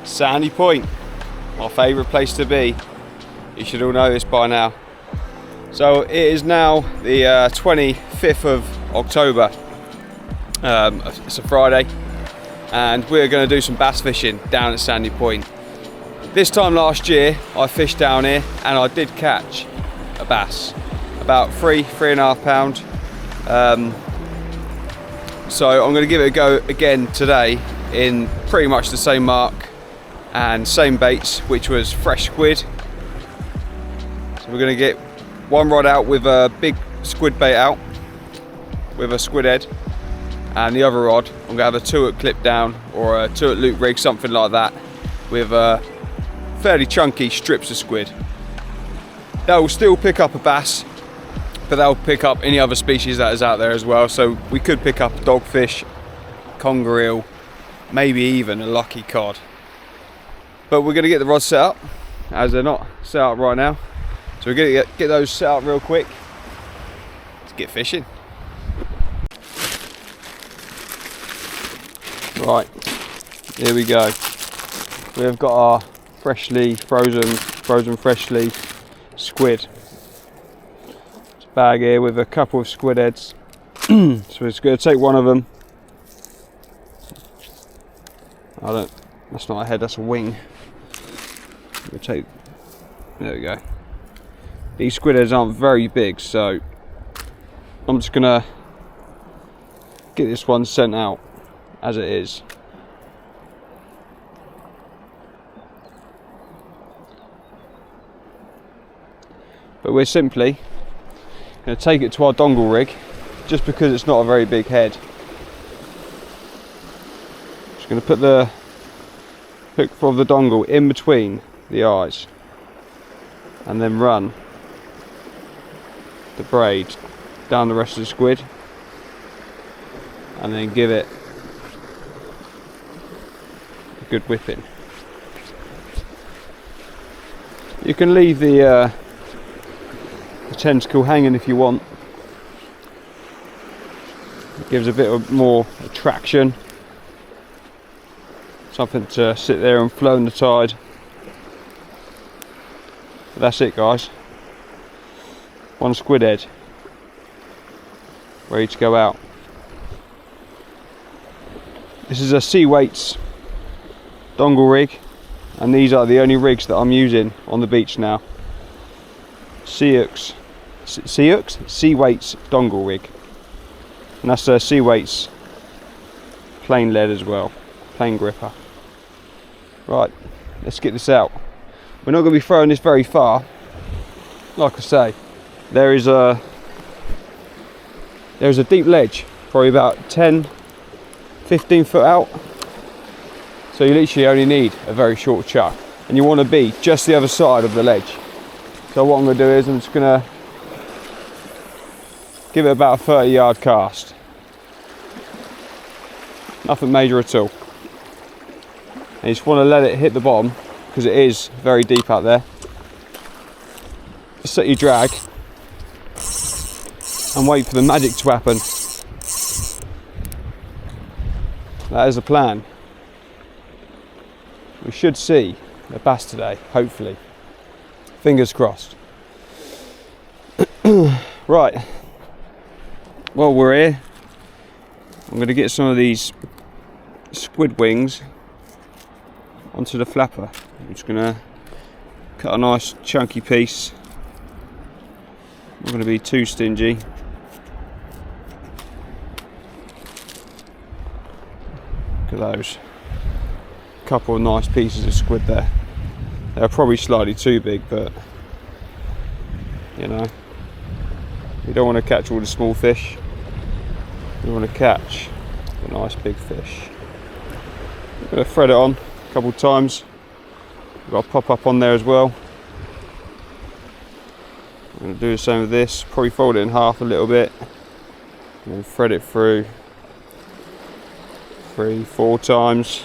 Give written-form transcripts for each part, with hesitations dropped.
Sandy Point, my favourite place to be. You should all know this by now. So it is now the 25th of October. It's a Friday, and we're going to do some bass fishing down at Sandy Point. This time last year I fished down here and I did catch a bass, about 3.5 pound. So I'm going to give it a go again today in pretty much the same mark and same baits, which was fresh squid. So we're going to get one rod out with a big squid bait out with a squid head, and the other rod I'm going to have a 2-hook clip down or a 2-hook loop rig, something like that, with fairly chunky strips of squid. That will still pick up a bass, but that will pick up any other species that is out there as well. So we could pick up a dogfish, conger eel, maybe even a lucky cod. But we're going to get the rods set up, as they're not set up right now. So we're going to get those set up real quick. Let's get fishing. Right, here we go. We have got our freshly frozen freshly squid. It's a bag here with a couple of squid heads. So we're just going to take one of them. That's not a head, that's a wing. We'll take, there we go. These squid heads aren't very big, so I'm just gonna get this one sent out as it is. But we're simply going to take it to our dongle rig, just because it's not a very big head. Just going to put the hook for the dongle in between the eyes and then run the braid down the rest of the squid, and then give it a good whipping. You can leave the tentacle hanging if you want. It gives a bit of more attraction, something to sit there and flow in the tide. But that's it, guys. One squid head ready to go out. This is a Sea Weights dongle rig, and these are the only rigs that I'm using on the beach now. Sea Weights dongle rig, and that's a Sea Weights plain lead as well, plain gripper. Right, let's get this out. We're not going to be throwing this very far. Like I say, there's a deep ledge, probably about 10-15 foot out. So you literally only need a very short chuck, and you want to be just the other side of the ledge. So what I'm going to do is I'm just going to give it about a 30-yard cast. Nothing major at all. And you just want to let it hit the bottom, because it is very deep out there. Just set your drag and wait for the magic to happen. That is the plan. We should see a bass today, hopefully. Fingers crossed. Right, while we're here, I'm going to get some of these squid wings onto the flapper. I'm just going to cut a nice chunky piece. I'm not going to be too stingy. Look at those. Couple of nice pieces of squid there. They're probably slightly too big, but you know, you don't want to catch all the small fish. You want to catch the nice big fish. I'm going to thread it on a couple of times. I've got a pop up on there as well. I'm going to do the same with this, probably fold it in half a little bit and then thread it through 3-4 times,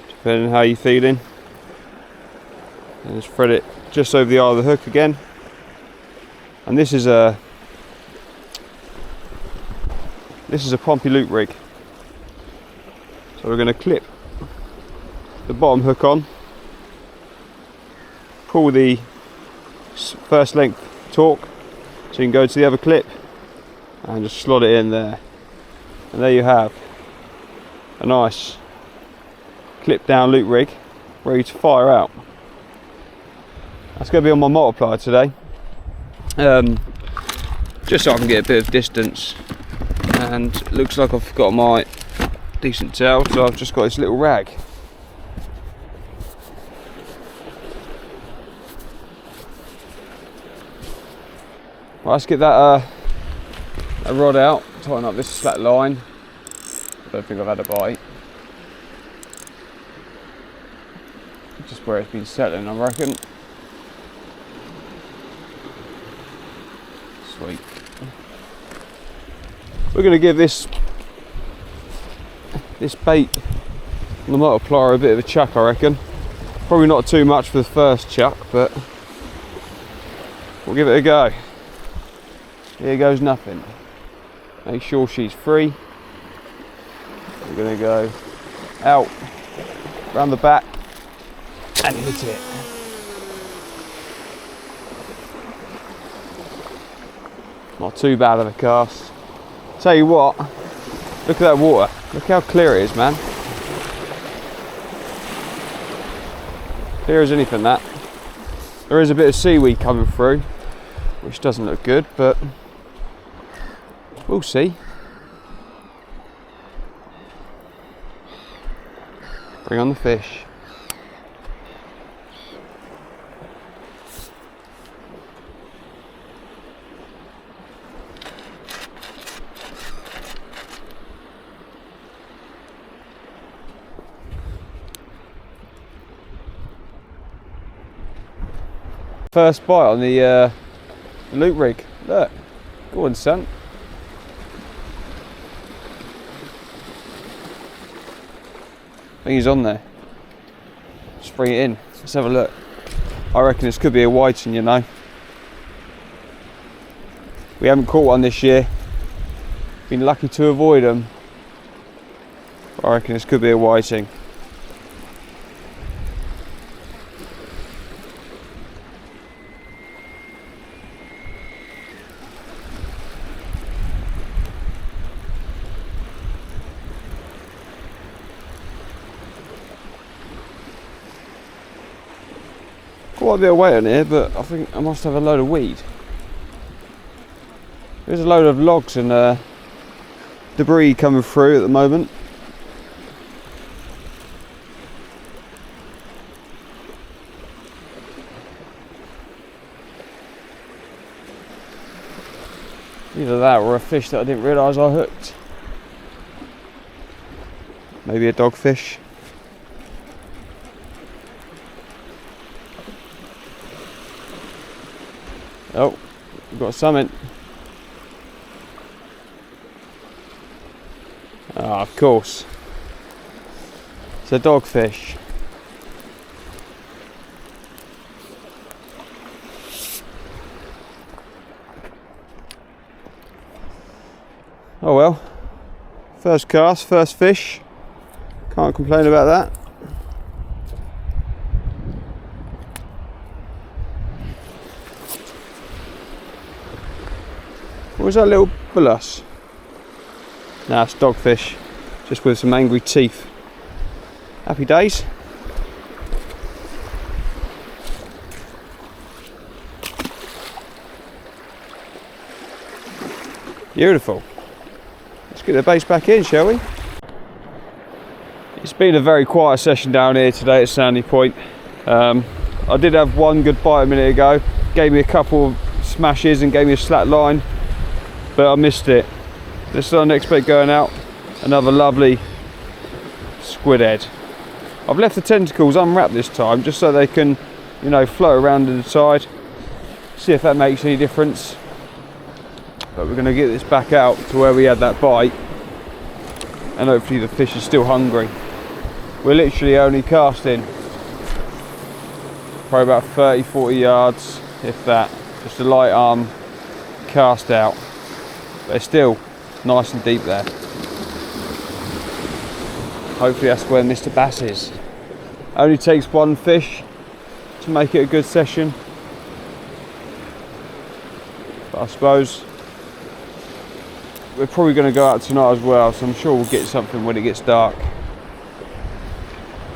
depending on how you're feeling. And just thread it just over the eye of the hook again. And this is a Pompey loop rig. So we're going to clip the bottom hook on, pull the first length torque so you can go to the other clip and just slot it in there. And there you have a nice clip down loop rig ready to fire out. That's going to be on my multiplier today, just so I can get a bit of distance. And looks like I've got my decent tail, so I've just got this little rag. Right, let's get that rod out, tighten up this flat line. I don't think I've had a bite. Just where it's been settling, I reckon. Sweet. We're going to give this bait on the multiplier a bit of a chuck, I reckon. Probably not too much for the first chuck, but we'll give it a go. Here goes nothing. Make sure she's free. We're going to go out, round the back, and hit it. Not too bad of a cast. Tell you what, look at that water. Look how clear it is, man. Clear as anything, that. There is a bit of seaweed coming through, which doesn't look good, but we'll see. Bring on the fish. First bite on the loop rig. Look, go on, son. I think he's on there. Just bring it in. Let's have a look. I reckon this could be a whiting, you know. We haven't caught one this year. Been lucky to avoid them. I reckon this could be a whiting. Quite a bit of weight on here, but I think I must have a load of weed. There's a load of logs and debris coming through at the moment. Either that or a fish that I didn't realise I hooked. Maybe a dogfish. Oh, we've got something. Ah, of course. It's a dogfish. Oh well. First cast, first fish. Can't complain about that. What was that little bullass? Nah, it's dogfish, just with some angry teeth. Happy days. Beautiful. Let's get the baits back in, shall we? It's been a very quiet session down here today at Sandy Point. I did have one good bite a minute ago. Gave me a couple of smashes and gave me a slack line, but I missed it. This is our next bait going out. Another lovely squid head. I've left the tentacles unwrapped this time just so they can, you know, float around to the side. See if that makes any difference. But we're going to get this back out to where we had that bite, and hopefully the fish is still hungry. We're literally only casting probably about 30-40 yards, if that. Just a light arm cast out, but it's still nice and deep there. Hopefully that's where Mr. Bass is. Only takes one fish to make it a good session, but I suppose we're probably going to go out tonight as well, so I'm sure we'll get something when it gets dark.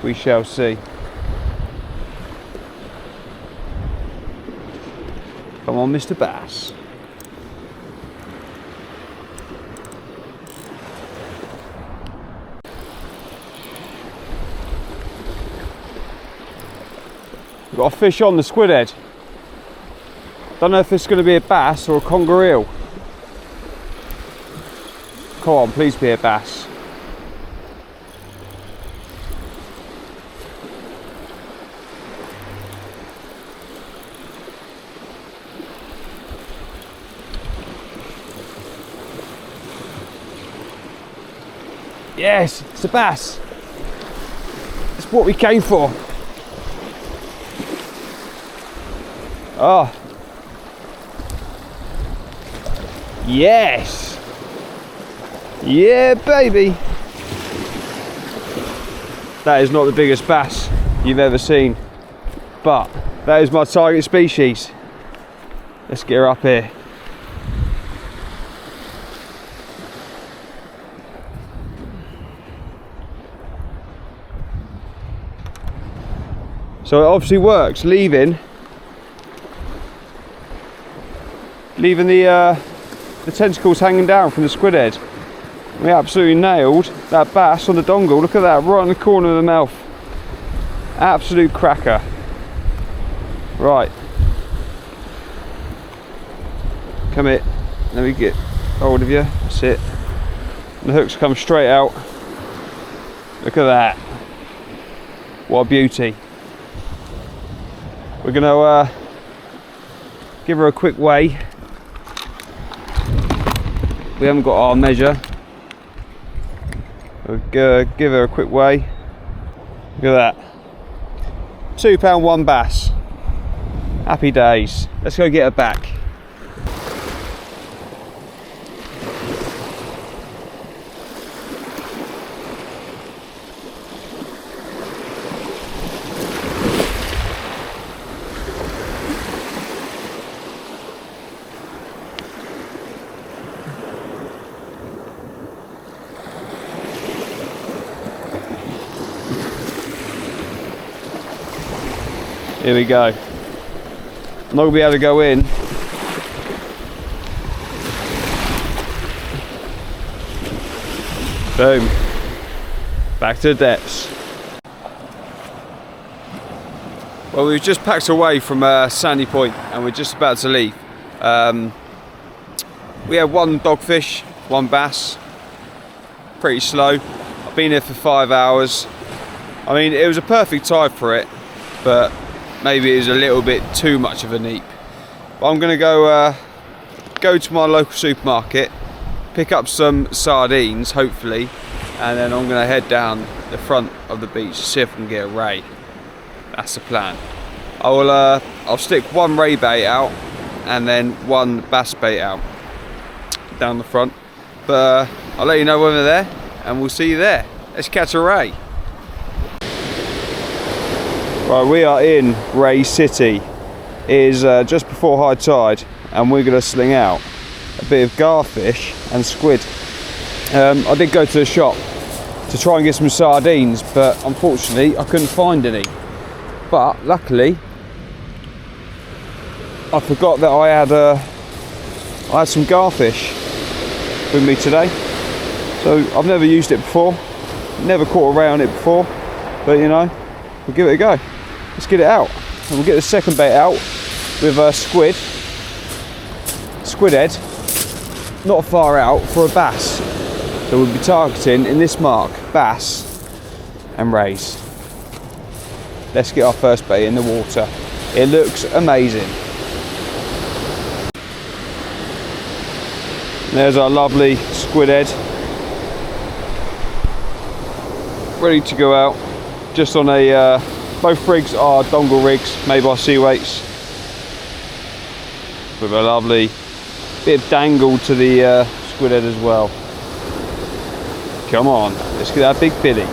We shall see. Come on, Mr. Bass. We've got a fish on the squid head. Don't know if it's going to be a bass or a conger eel. Come on, please be a bass. Yes, it's a bass. It's what we came for. Oh. Yes. Yeah, baby. That is not the biggest bass you've ever seen, but that is my target species. Let's get her up here. So it obviously works, leaving the tentacles hanging down from the squid head. We absolutely nailed that bass on the dongle. Look at that, right in the corner of the mouth. Absolute cracker. Right. Come here. Let me get hold of you. That's it. The hooks come straight out. Look at that. What a beauty. We're going to give her a quick weigh. We haven't got our measure. We'll give her a quick weigh. Look at that. £2 one bass. Happy days. Let's go get her back. Here we go. I'm not going to be able to go in. Boom. Back to the depths. Well, we've just packed away from Sandy Point and we're just about to leave. We had one dogfish, one bass. Pretty slow. I've been here for 5 hours. I mean, it was a perfect tide for it, but maybe it was a little bit too much of a neap. But I'm going to go to my local supermarket, pick up some sardines, hopefully, and then I'm going to head down the front of the beach to see if I can get a ray. That's the plan. I'll stick one ray bait out and then one bass bait out down the front. But I'll let you know when we're there, and we'll see you there. Let's catch a ray. Right, we are in Ray City. It is just before high tide, and we're going to sling out a bit of garfish and squid. I did go to the shop to try and get some sardines, but unfortunately I couldn't find any. But luckily, I forgot that I had some garfish with me today. So I've never used it before, never caught a ray on it before, but you know, we'll give it a go. Let's get it out, and we'll get the second bait out with a squid head, not far out, for a bass. So we'll be targeting in this mark bass and raise. Let's get our first bait in the water. It looks amazing. There's our lovely squid head, ready to go out. Just on a, both rigs are dongle rigs made by Sea Weights, with a lovely bit of dangle to the squid head as well. Come on, let's get that big billy.